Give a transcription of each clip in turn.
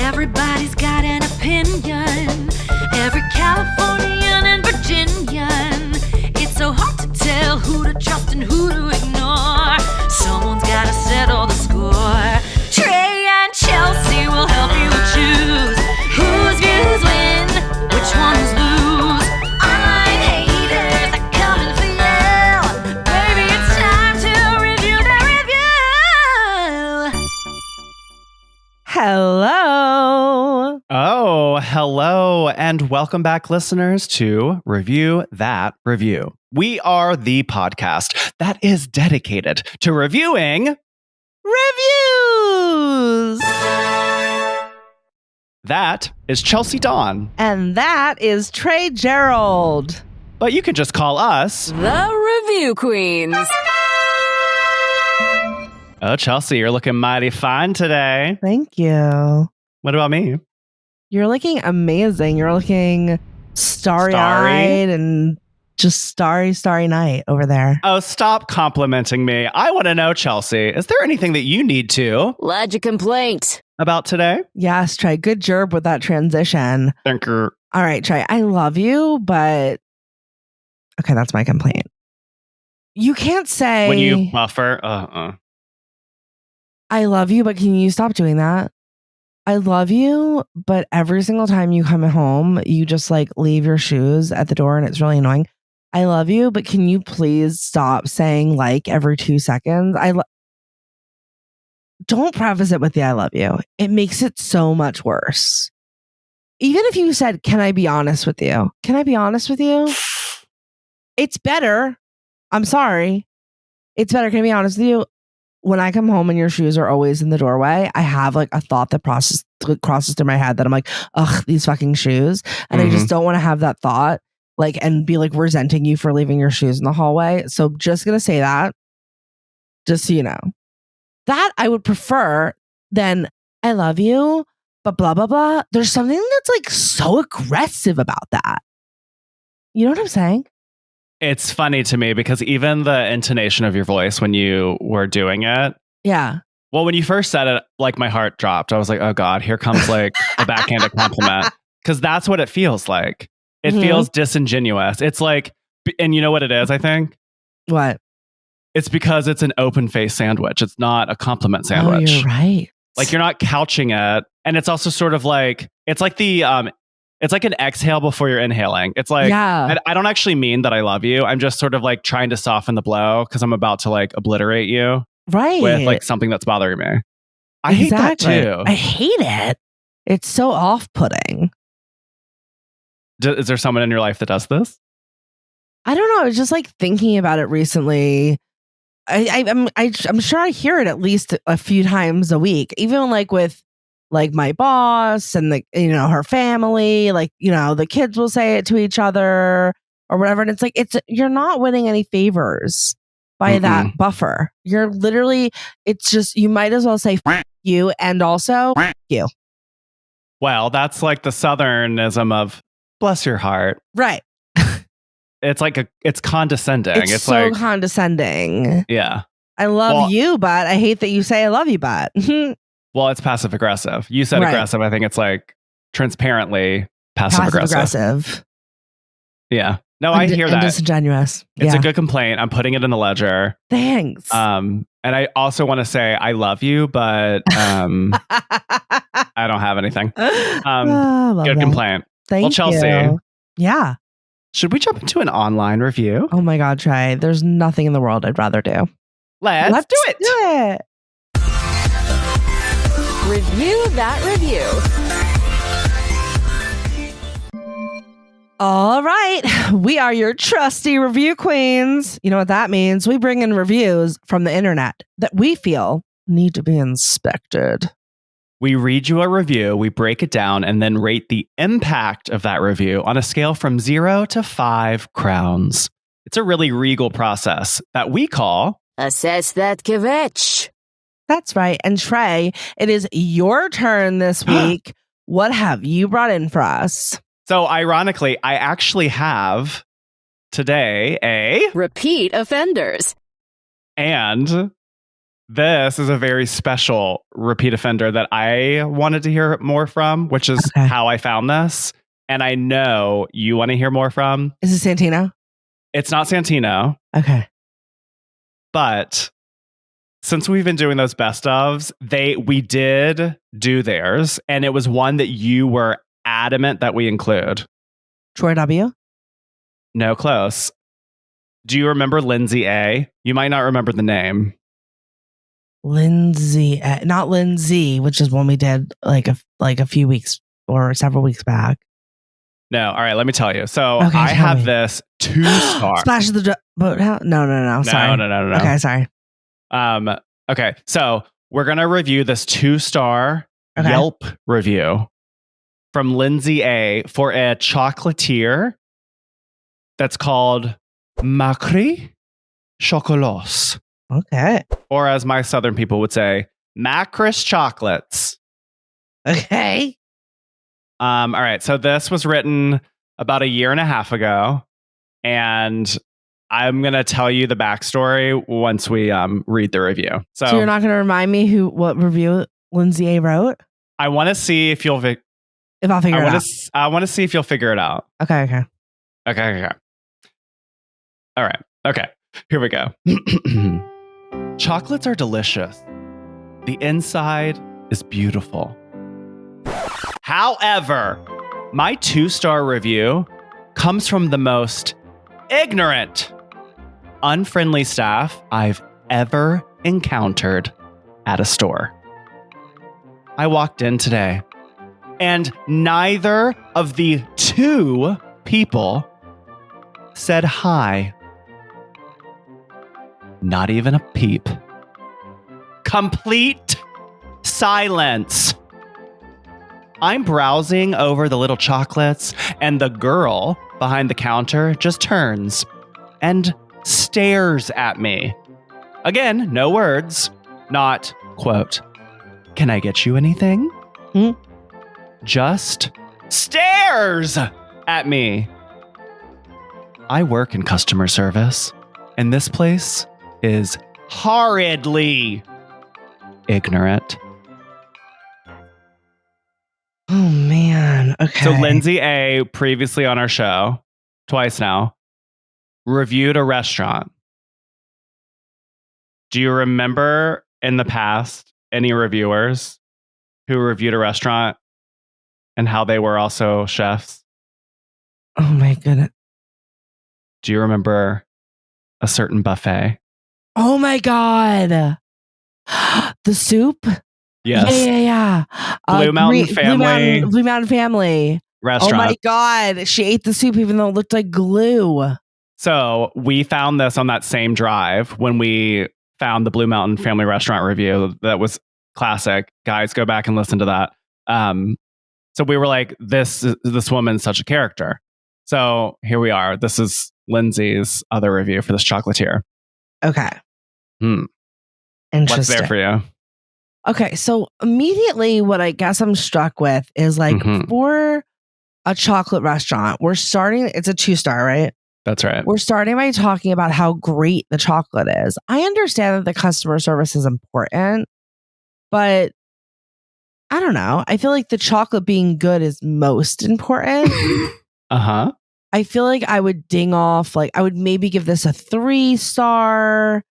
Everybody's got an opinion. Every Californian and Virginian. It's so hard to tell who to trust and who to ignore. Someone's gotta settle the score. Trey and Chelsey will help you choose whose views win, which ones lose. Online haters are coming for you. Baby, it's time to review the review. Hello. Oh, hello, and welcome back, listeners, to Review That Review. We are the podcast that is dedicated to reviewing Reviews. That is Chelsey Donn, And that is Trey Gerrald. but you can just call us The Review Queens. Oh, Chelsey, you're looking mighty fine today. Thank you. What about me? You're looking amazing. You're looking starry-eyed and just starry night over there. Oh, stop complimenting me. I want to know, Chelsey, is there anything that you need to Lodge a complaint. about today? Yes, Trey. Good job with that transition. Thank you. All right, Trey. I love you, but okay, that's my complaint. You can't say When you buffer, I love you, but can you stop doing that? I love you, but every single time you come home, you just like leave your shoes at the door and it's really annoying. I love you, but can you please stop saying like every 2 seconds? Don't preface it with the I love you. It makes it so much worse. Even if you said, can I be honest with you? Can I be honest with you? It's better. I'm sorry. It's better. Can I be honest with you? When I come home and your shoes are always in the doorway, I have like a thought that crosses through my head that I'm like, ugh, these fucking shoes. And I just don't want to have that thought like and be like resenting you for leaving your shoes in the hallway. So just going to say that, just so you know. That I would prefer than I love you, but blah, blah, blah. There's something that's like so aggressive about that. You know what I'm saying? It's funny to me because even the intonation of your voice when you were doing it. Yeah. Well, when you first said it, like my heart dropped. I was like, oh God, here comes like a backhanded compliment. Because that's what it feels like. It feels disingenuous. It's like, and you know what it is, I think? What? It's because it's an open face sandwich. It's not a compliment sandwich. Oh, you're right. Like you're not couching it. And it's also sort of like, it's like it's like an exhale before you're inhaling. It's like, yeah. I don't actually mean that I love you. I'm just sort of like trying to soften the blow because I'm about to like obliterate you Right. with like something that's bothering me. I hate that too. I hate it. It's so off-putting. Is there someone in your life that does this? I don't know. I was just like thinking about it recently. I'm sure I hear it at least a few times a week, even like with like my boss and the, you know, her family, like, you know, the kids will say it to each other or whatever. And it's like, you're not winning any favors by that buffer. You're literally, it's just, you might as well say you and also you. Well, that's like the Southernism of bless your heart. Right. It's like it's condescending. It's so like condescending. Yeah. I love you, but I hate that you say I love you, but. Well, it's passive aggressive. You said aggressive. I think it's like transparently passive aggressive. Yeah. No, I hear that. Disingenuous. It's a good complaint. I'm putting it in the ledger. Thanks. And I also want to say I love you, but I don't have anything. Good complaint. Thank well, Chelsey. You. Yeah. Should we jump into an online review? Oh my God, Trey. There's nothing in the world I'd rather do. Let's do it. Do it. Review that review. All right. We are your trusty review queens. You know what that means? We bring in reviews from the internet that we feel need to be inspected. We read you a review, we break it down, and then rate the impact of that review on a scale from 0 to 5 crowns. It's a really regal process that we call Assess that kvetch. That's right. And Trey, it is your turn this week. What have you brought in for us? So ironically, I actually have today a repeat offenders and This is a very special repeat offender that I wanted to hear more from, which is how I found this. And I know you want to hear more from. Is it Santino? It's not Santino. Okay. But since we've been doing those best ofs, we did do theirs. And it was one that you were adamant that we include. Troy W? No, close. Do you remember Lindsay A? You might not remember the name. Lindsay, not Lindsay, which is one we did like a few weeks or several weeks back. No, all right, let me tell you. So Okay, I tell have me. this 2-star. Splash of the boat. No. Sorry. No. Okay, sorry. Okay, so we're gonna review this 2-star Yelp review from Lindsay A for a chocolatier that's called Macris Chocolates. Okay. Or as my southern people would say, Macris chocolates. Okay. All right. So this was written about 1.5 years ago. And I'm going to tell you the backstory once we read the review. So you're not going to remind me what review Lindsay A wrote? I want to see if you'll... If I'll figure it out. I want to see if you'll figure it out. Okay. All right. Okay. Here we go. Chocolates are delicious. The inside is beautiful. However, my 2-star review comes from the most ignorant, unfriendly staff I've ever encountered at a store. I walked in today, and neither of the 2 people said hi. Not even a peep. Complete silence. I'm browsing over the little chocolates, and the girl behind the counter just turns and stares at me. Again, no words. Not, quote, "Can I get you anything?" Just stares at me. I work in customer service, and this place is horridly ignorant. Oh, man. Okay. So Lindsay A, previously on our show, twice now, reviewed a restaurant. Do you remember in the past any reviewers who reviewed a restaurant and how they were also chefs? Oh, my goodness. Do you remember a certain buffet? Oh, my God. The soup? Yes. Yeah. Blue Mountain Family. Blue Mountain Family. Restaurant. Oh, my God. She ate the soup even though it looked like glue. So we found this on that same drive when we found the Blue Mountain Family Restaurant review. That was classic. Guys, go back and listen to that. So we were like, this woman's such a character. So here we are. This is Lindsay's other review for this chocolatier. Okay. What's Interesting. there for you? Okay, so immediately what I guess I'm struck with is like for a chocolate restaurant, it's a 2-star, right? That's right. We're starting by talking about how great the chocolate is. I understand that the customer service is important, but I don't know. I feel like the chocolate being good is most important. I feel like I would ding off, I would maybe give this a 3-star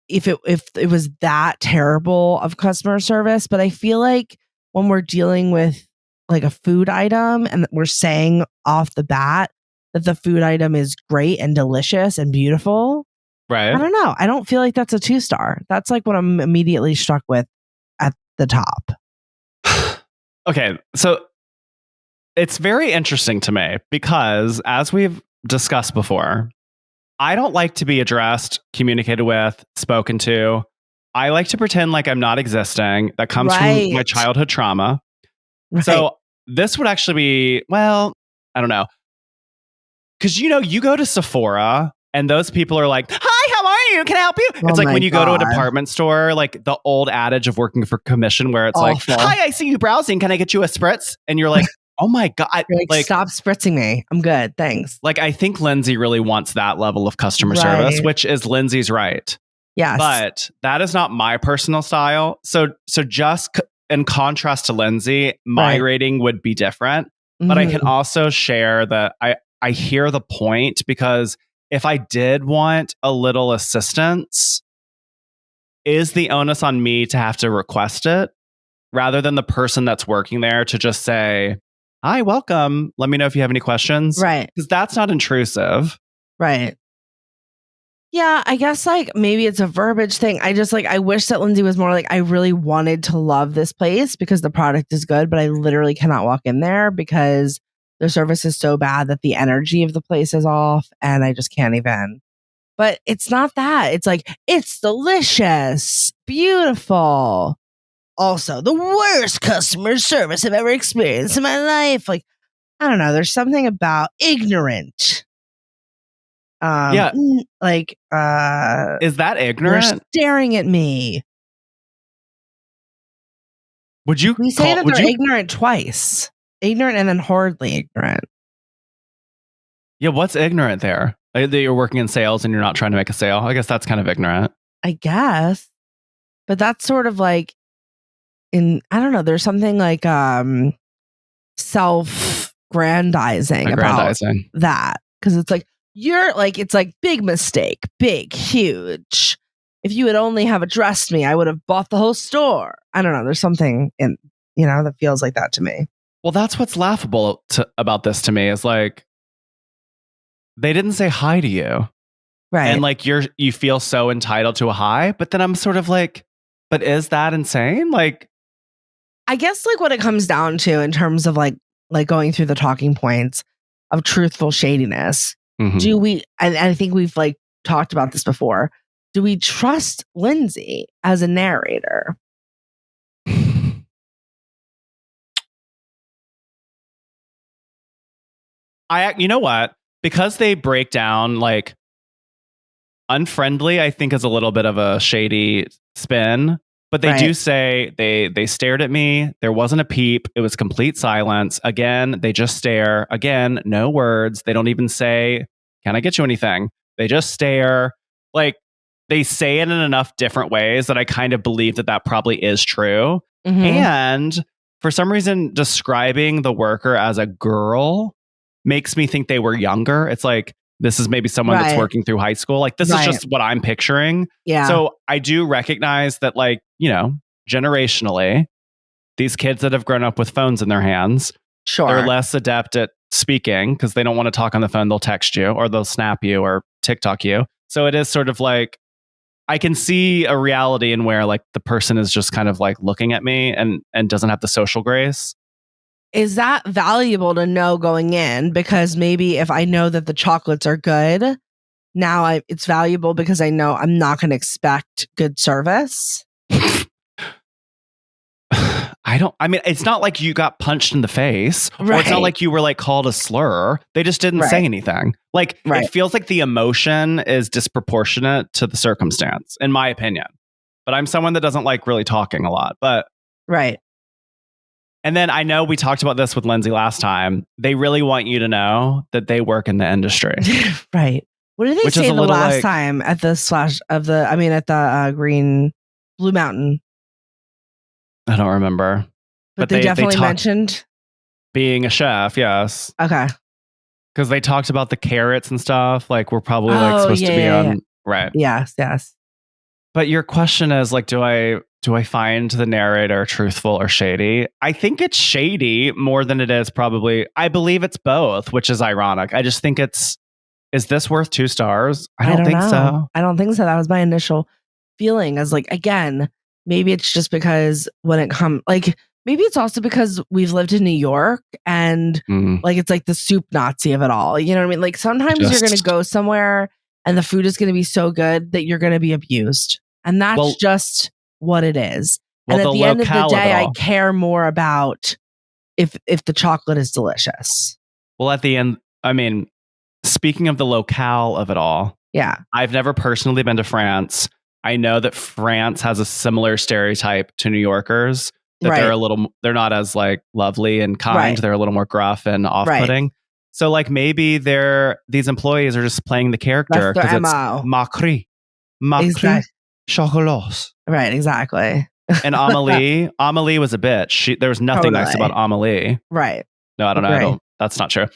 if it was that terrible of customer service. But I feel like when we're dealing with like a food item and we're saying off the bat that the food item is great and delicious and beautiful, right? I don't know. I don't feel like that's a 2-star. That's like what I'm immediately struck with at the top. Okay, so it's very interesting to me because as we've discussed before, I don't like to be addressed, communicated with, spoken to. I like to pretend like I'm not existing. That comes from my childhood trauma. Right. So this would actually be, well, I don't know. Because, you go to Sephora and those people are like, "Hi, how are you? Can I help you?" It's like when you go to a department store, like the old adage of working for commission where it's like, "Hi, I see you browsing. Can I get you a spritz?" And you're like, oh my God. You're like, stop spritzing me. I'm good. Thanks. Like, I think Lindsay really wants that level of customer service, which is Lindsay's right. Yes. But that is not my personal style. So just in contrast to Lindsay, my Right. rating would be different. But I can also share that I hear the point, because if I did want a little assistance, is the onus on me to have to request it rather than the person that's working there to just say, "Hi, welcome. Let me know if you have any questions." Right. Because that's not intrusive. Right. Yeah, I guess like maybe it's a verbiage thing. I just like, I wish that Lindsay was more like, I really wanted to love this place because the product is good, but I literally cannot walk in there because the service is so bad that the energy of the place is off and I just can't even. But it's not that. It's like, it's delicious, beautiful. Also, the worst customer service I've ever experienced in my life. Like, I don't know. There's something about ignorant. Yeah. Like, Is that they're ignorant? staring at me. Would you We say that would they're you ignorant twice. Ignorant and then horridly ignorant. Yeah, what's ignorant there? That you're working in sales and you're not trying to make a sale. I guess that's kind of ignorant. I guess. But that's sort of like I don't know, there's something like self-grandizing about that. Because it's like, it's like big mistake, big, huge. If you would only have addressed me, I would have bought the whole store. I don't know. There's something that feels like that to me. Well, that's what's laughable about this to me is like, they didn't say hi to you. Right. And like you feel so entitled to a hi, but then I'm sort of like, but is that insane? Like, I guess like what it comes down to in terms of like going through the talking points of truthful shadiness. Do we, and I think we've like talked about this before, do we trust Lindsay as a narrator? you know what? Because they break down like unfriendly, I think is a little bit of a shady spin. But they do say they stared at me. There wasn't a peep. It was complete silence. Again, they just stare. Again, no words. They don't even say, "Can I get you anything?" They just stare. Like, they say it in enough different ways that I kind of believe that probably is true. And for some reason, describing the worker as a girl makes me think they were younger. It's like, this is maybe someone that's working through high school. Like, this is just what I'm picturing. Yeah. So I do recognize that, like, generationally, these kids that have grown up with phones in their hands, they're less adept at speaking because they don't want to talk on the phone. They'll text you or they'll snap you or TikTok you. So it is sort of like, I can see a reality in where like the person is just kind of like looking at me and doesn't have the social grace. Is that valuable to know going in? Because maybe if I know that the chocolates are good, now it's valuable because I know I'm not going to expect good service. I mean, it's not like you got punched in the face, or it's not like you were like called a slur. They just didn't say anything. Like, it feels like the emotion is disproportionate to the circumstance, in my opinion. But I'm someone that doesn't like really talking a lot. But and then I know we talked about this with Lindsay last time. They really want you to know that they work in the industry. What did they say the last time at the Blue Mountain? I don't remember. But they definitely mentioned being a chef, yes. Okay. Because they talked about the carrots and stuff. Like, we're probably like supposed to be on. Right. Yes. But your question is like, do I find the narrator truthful or shady? I think it's shady more than it is probably. I believe it's both, which is ironic. I just think is this worth 2 stars? I don't think so. I don't think so. That was my initial feeling. As like, again, maybe it's just because when it comes, like, maybe it's also because we've lived in New York and like, it's like the soup Nazi of it all. You know what I mean? Like, sometimes you're going to go somewhere and the food is going to be so good that you're going to be abused. And that's just what it is. And at the end of the day, I care more about if the chocolate is delicious. Well, at the end, I mean, speaking of the locale of it all, I've never personally been to France. I know that France has a similar stereotype to New Yorkers, that they're not as like lovely and kind. They're a little more gruff and off-putting. So like maybe these employees are just playing the character because it's Macris. chocolat. Right, exactly. And Amelie was a bitch. There was nothing nice about Amelie. Right. No, I don't know. That's not true.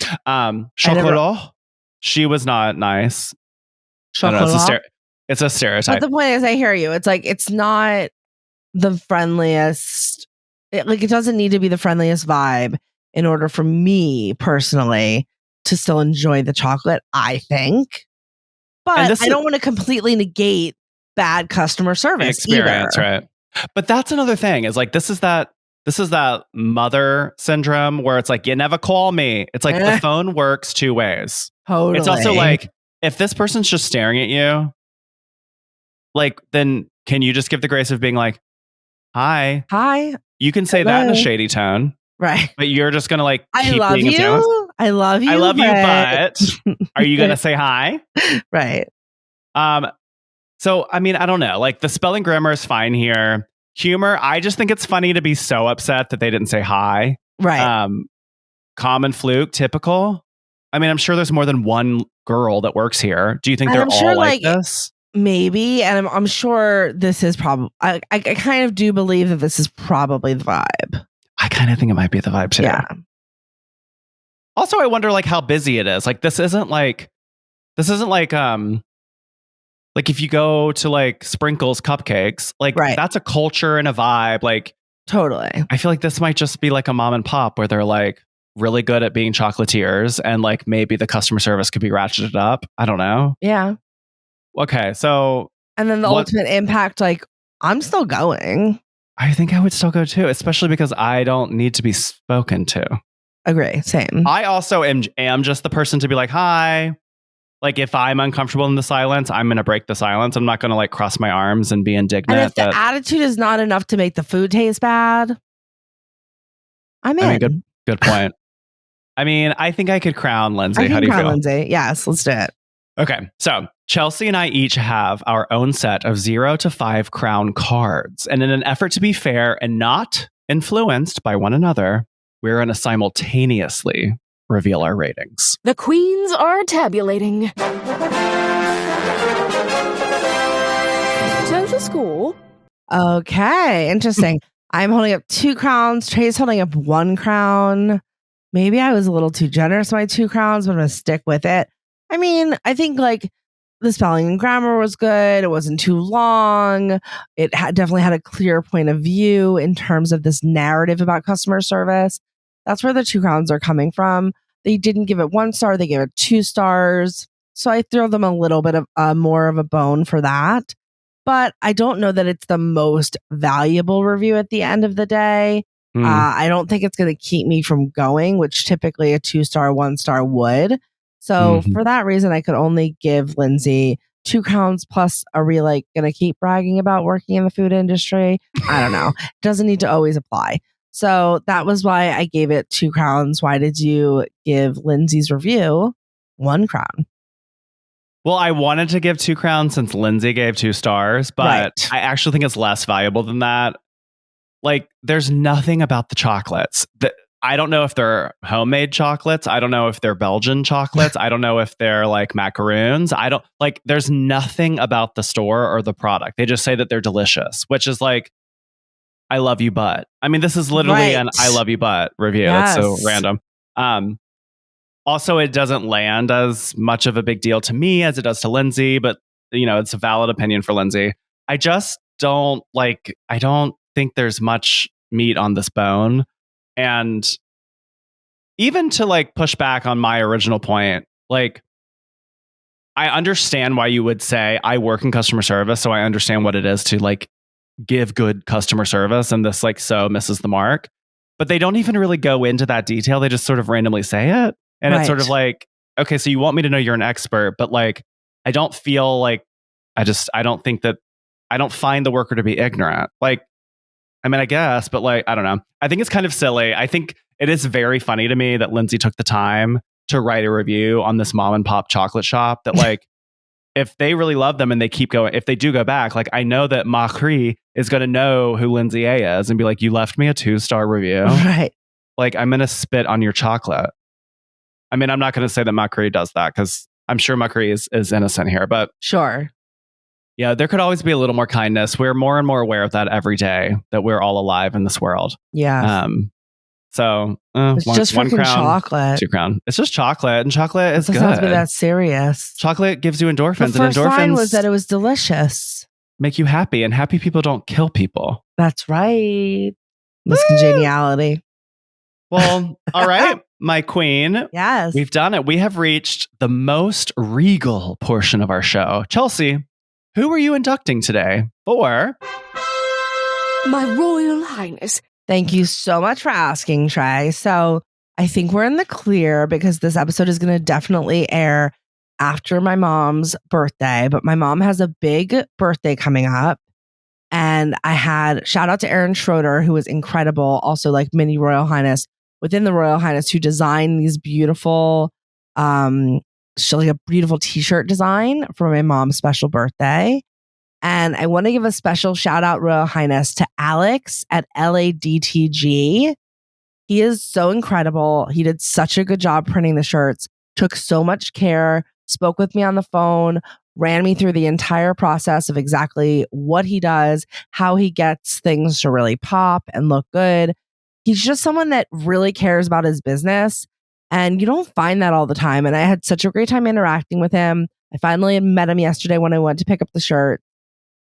Chocolat, she was not nice. Chocolat? It's a stereotype. But the point is, I hear you. It's like, it's not the friendliest. It doesn't need to be the friendliest vibe in order for me personally to still enjoy the chocolate, I think. But I don't want to completely negate bad customer service experience, either. Right? But that's another thing. Is like this is that mother syndrome where it's like, you never call me. It's like the phone works two ways. Totally. It's also like, if this person's just staring at you, like, then can you just give the grace of being like, hi. You can say that in a shady tone. Right. But you're just going to like, I love you. I love you. But are you going to say hi? Right. So, I mean, I don't know. Like, the spelling grammar is fine here. Humor, I just think it's funny to be so upset that they didn't say hi. Right. Common fluke, typical. I mean, I'm sure there's more than one girl that works here. Do you think they're all like this? Maybe. And I'm sure this is probably, I kind of do believe that this is probably the vibe. I kind of think it might be the vibe too. Yeah. Also, I wonder like how busy it is. Like, this isn't like if you go to like Sprinkles Cupcakes, like that's a culture and a vibe. Like, totally. I feel like this might just be like a mom and pop where they're like really good at being chocolatiers and like maybe the customer service could be ratcheted up. I don't know. Yeah. Okay. So. And then the ultimate impact, like, I'm still going. I think I would still go too, especially because I don't need to be spoken to. Agree. Same. I also am just the person to be like, hi. Like, if I'm uncomfortable in the silence, I'm going to break the silence. I'm not going to like cross my arms and be indignant. And if the attitude is not enough to make the food taste bad, I'm in. I mean, good point. I mean, I think I could crown Lindsay. How do you feel? Lindsay. Yes, let's do it. Okay. So Chelsey and I each have our own set of 0 to 5 crown cards. And in an effort to be fair and not influenced by one another, we're going to simultaneously reveal our ratings. The queens are tabulating. Total score. Okay, interesting. I'm holding up 2 crowns. Trey's holding up 1 crown. Maybe I was a little too generous with my 2 crowns, but I'm going to stick with it. I mean, I think like the spelling and grammar was good. It wasn't too long. It definitely had a clear point of view in terms of this narrative about customer service. That's where the 2 crowns are coming from. They didn't give it 1 star. They gave it 2 stars. So I throw them a little bit of more of a bone for that. But I don't know that it's the most valuable review at the end of the day. I don't think it's going to keep me from going, which typically a 2-star, 1-star would. So for that reason, I could only give Lindsay 2 crowns plus are we like going to keep bragging about working in the food industry? I don't know. It doesn't need to always apply. So that was why I gave it 2 crowns. Why did you give Lindsay's review 1 crown? Well, I wanted to give 2 crowns since Lindsay gave 2 stars, but I actually think it's less valuable than that. Like, there's nothing about the chocolates that I don't know if they're homemade chocolates. I don't know if they're Belgian chocolates. I don't know if they're like macaroons. There's nothing about the store or the product. They just say that they're delicious, which is like, I love you, but. I mean, this is literally an I love you, but review. Yes. It's so random. Also, it doesn't land as much of a big deal to me as it does to Lindsay, but you know, it's a valid opinion for Lindsay. I just don't I don't think there's much meat on this bone. And even to like push back on my original point, like, I understand why you would say I work in customer service, so I understand what it is to like give good customer service, and this like so misses the mark. But they don't even really go into that detail. They just sort of randomly say it. And it's sort of like, okay, so you want me to know you're an expert, but like, I don't feel like, I don't find the worker to be ignorant. Like, I mean, I guess, but like, I don't know. I think it's kind of silly. I think it is very funny to me that Lindsay took the time to write a review on this mom and pop chocolate shop that like, if they really love them and they keep going, if they do go back, like I know that Macris is going to know who Lindsay A is and be like, you left me a 2-star review. Right. Like, I'm going to spit on your chocolate. I mean, I'm not going to say that Macris does that because I'm sure Macris is innocent here, but sure. Yeah, there could always be a little more kindness. We're more and more aware of that every day, that we're all alive in this world. Yeah. So it's just one fucking crown, chocolate. 2 crown. It's just chocolate, and chocolate is It good. doesn't have to be that serious. Chocolate gives you endorphins, The first and endorphins line was that it was delicious. make you happy, and happy people don't kill people. That's right. Miss Congeniality. Well, all right, my queen. Yes. We've done it. We have reached the most regal portion of our show. Chelsey, who are you inducting today for? My Royal Highness. Thank you so much for asking, Trey. So I think we're in the clear because this episode is going to definitely air after my mom's birthday. But my mom has a big birthday coming up. And I had shout out to Erin Schroeder, who was incredible. Also like mini Royal Highness within the Royal Highness, who designed these beautiful, like a beautiful t-shirt design for my mom's special birthday. And I want to give a special shout out, Royal Highness, to Alex at LADTG. He is so incredible. He did such a good job printing the shirts, took so much care, spoke with me on the phone, ran me through the entire process of exactly what he does, how he gets things to really pop and look good. He's just someone that really cares about his business. And you don't find that all the time. And I had such a great time interacting with him. I finally met him yesterday when I went to pick up the shirt.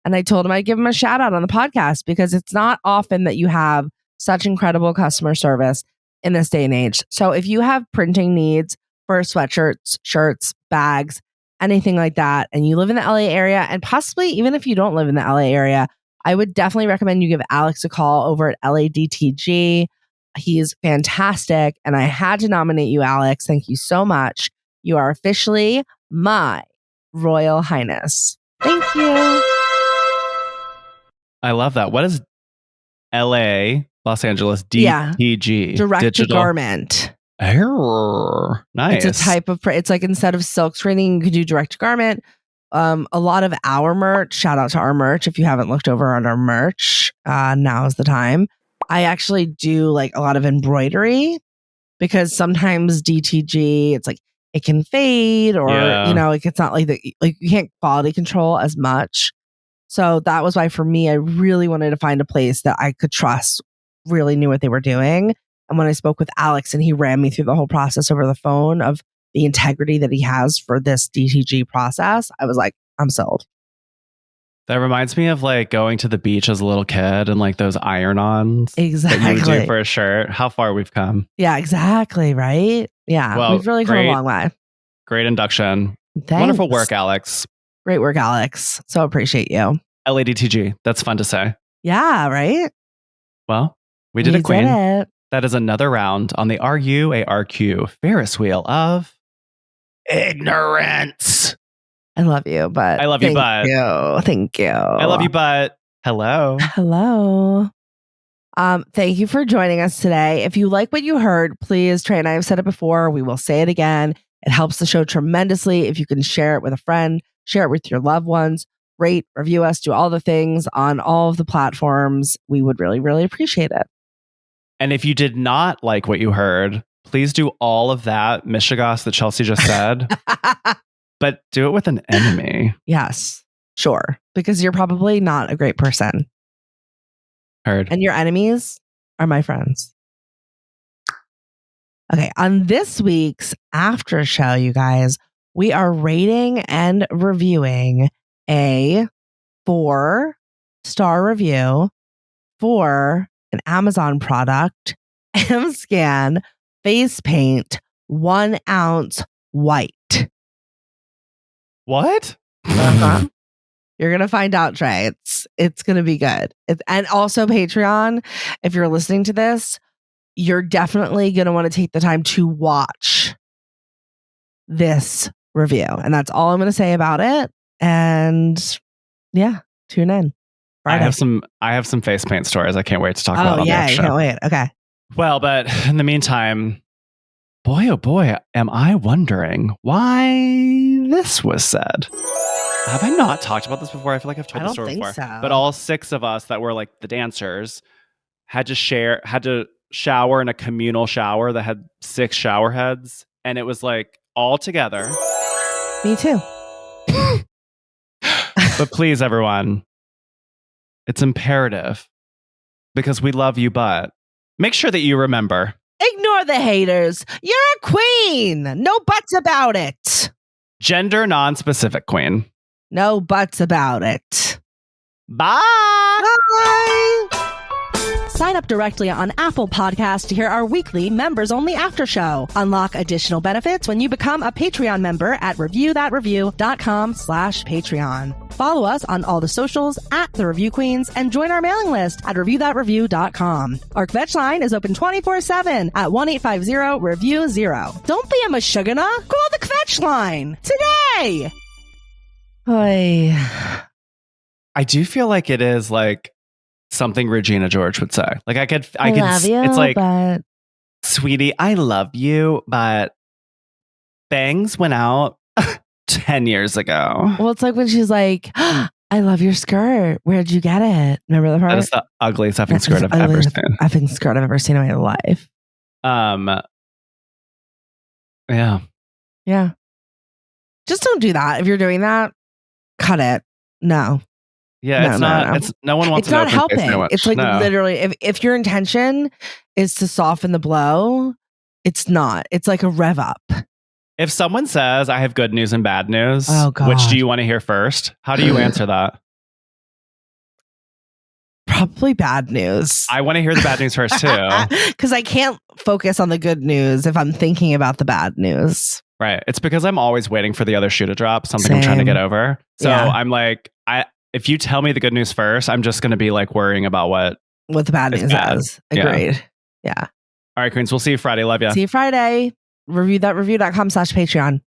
And I told him I'd give him a shout out on the podcast because it's not often that you have such incredible customer service in this day and age. So if you have printing needs for sweatshirts, shirts, bags, anything like that, and you live in the LA area, and possibly even if you don't live in the LA area, I would definitely recommend you give Alex a call over at LADTG. He is fantastic. And I had to nominate you, Alex. Thank you so much. You are officially my Royal Highness. Thank you. I love that. What is LA, Los Angeles, DTG? Direct Digital to garment. Nice. It's a type of it's like instead of silk screening, you could do direct to garment. A lot of our merch, shout out to our merch. If you haven't looked over on our merch, now is the time. I actually do like a lot of embroidery because sometimes DTG, it's like it can fade or like it's not like you can't quality control as much. So that was why for me, I really wanted to find a place that I could trust, really knew what they were doing. And when I spoke with Alex and he ran me through the whole process over the phone of the integrity that he has for this DTG process, I was like, I'm sold. That reminds me of like going to the beach as a little kid and like those iron-ons exactly that you would do for a shirt. How far we've come. Yeah, exactly. Right. Yeah. Well, we've really come a long way. Great induction. Thanks. Wonderful work, Alex. Great work, Alex. So appreciate you. LADTG. That's fun to say. Yeah, right? Well, we did it, Queen. Did it. That is another round on the 𝐸𝐸 Ferris wheel of ignorance. I love you, but I love you, but thank you. I love you, but hello. Hello. Thank you for joining us today. If you like what you heard, please, Trey and I have said it before. We will say it again. It helps the show tremendously. If you can share it with a friend, share it with your loved ones, rate, review us, do all the things on all of the platforms. We would really, really appreciate it. And if you did not like what you heard, please do all of that mishigas that Chelsey just said, but do it with an enemy. Yes, sure. Because you're probably not a great person. Heard. And your enemies are my friends. Okay, on this week's after show, you guys, we are rating and reviewing a 4-star review for an Amazon product, 𝐬𝐮𝐬𝐫𝐿 face paint, 1 ounce white. What? Uh-huh. You're going to find out, Trey. It's going to be good. And also Patreon, if you're listening to this, you're definitely going to want to take the time to watch this review. And that's all I'm going to say about it. And yeah, tune in. Friday. I have some face paint stories I can't wait to talk about on the I show. can't wait. Okay. Well, but in the meantime, boy, oh boy, am I wondering why this was said. Have I not talked about this before? I feel like I've told the story before. So. But all 6 of us that were like the dancers had to shower in a communal shower that had 6 shower heads. And it was like all together. Me too. But please, everyone, it's imperative because we love you, but make sure that you remember. Ignore the haters. You're a queen. No buts about it. Gender non-specific queen. No buts about it. Bye. Bye. Sign up directly on Apple Podcasts to hear our weekly members-only after show. Unlock additional benefits when you become a Patreon member at reviewthatreview.com/Patreon. Follow us on all the socials at The Review Queens and join our mailing list at reviewthatreview.com. Our kvetch line is open 24/7 at 1-850-REVIEW-0. Don't be a mashugana. Call the kvetch line today. Oy. I do feel like it is like something Regina George would say. Like I could love you, it's like, but sweetie, I love you, but bangs went out 10 years ago. well, it's like when she's like, I love your skirt. Where'd you get it? Remember the part? That is the ugliest effing skirt I've That's the ever ugliest seen. effing skirt I've ever seen in my life. Yeah. Yeah. Just don't do that. If you're doing that, cut it. No. Yeah, No, it's no, not. no. It's no one wants It's to know not if it's helping. sandwich. It's like No. literally, if your intention is to soften the blow, it's not. It's like a rev up. If someone says, I have good news and bad news, Oh, God. which do you want to hear first? How do you answer that? Probably bad news. I want to hear the bad news first, too. Because I can't focus on the good news if I'm thinking about the bad news. Right. It's because I'm always waiting for the other shoe to drop, something I'm trying to Same. get over. So Yeah. I'm like, if you tell me the good news first, I'm just going to be like worrying about what the bad It's news bad. is. Agreed. Yeah. All right, Queens, we'll see you Friday. Love you. See you Friday. Reviewthatreview.com/Patreon.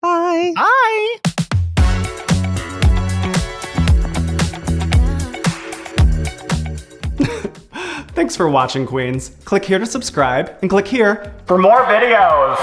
Bye. Bye. Thanks for watching, Queens. Click here to subscribe and click here for more videos.